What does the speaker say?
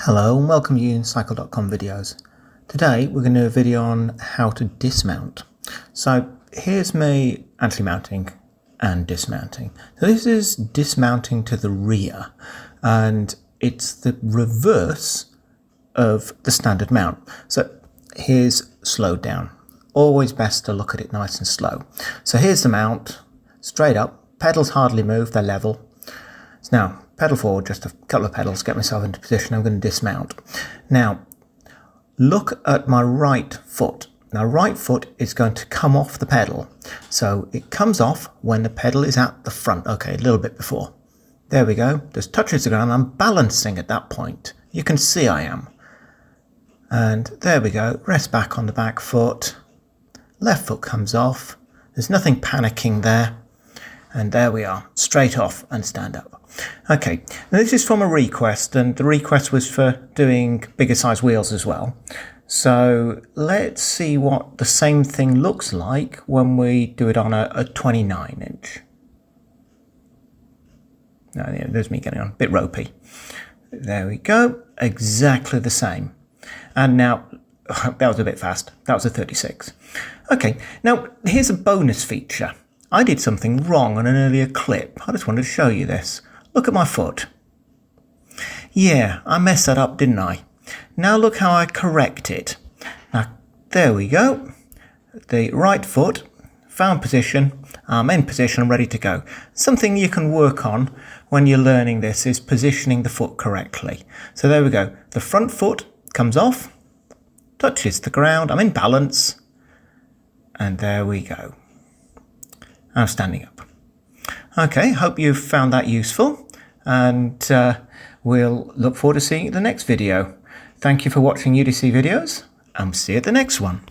Hello and welcome to Unicycle.com videos. Today we're going to do a video on how to dismount. So here's me actually mounting and dismounting. So this is dismounting to the rear and it's the reverse of the standard mount. So here's slowed down. Always best to look at it nice and slow. So here's the mount, straight up, pedals hardly move, they're level. So now pedal forward, just a couple of pedals, get myself into position. I'm going to dismount. Now, look at my right foot. Now, right foot is going to come off the pedal. So it comes off when the pedal is at the front. Okay, a little bit before. There we go. Just touches the ground. I'm balancing at that point. You can see I am. And there we go. Rest back on the back foot. Left foot comes off. There's nothing panicking there. And there we are, straight off and stand up. Okay, now this is from a request, and the request was for doing bigger size wheels as well. So let's see what the same thing looks like when we do it on a 29 inch. No, yeah, there's me getting on, a bit ropey. There we go, exactly the same. And now, that was a bit fast, that was a 36. Okay, now here's a bonus feature. I did something wrong on an earlier clip. I just wanted to show you this. Look at my foot. Yeah, I messed that up, didn't I? Now look how I correct it. Now, there we go. The right foot, found position, I'm in position, I'm ready to go. Something you can work on when you're learning this is positioning the foot correctly. So there we go. The front foot comes off, touches the ground, I'm in balance, and there we go. I'm standing up. Okay, hope you've found that useful, and we'll look forward to seeing you in the next video. Thank you for watching UDC videos, and see you at the next one.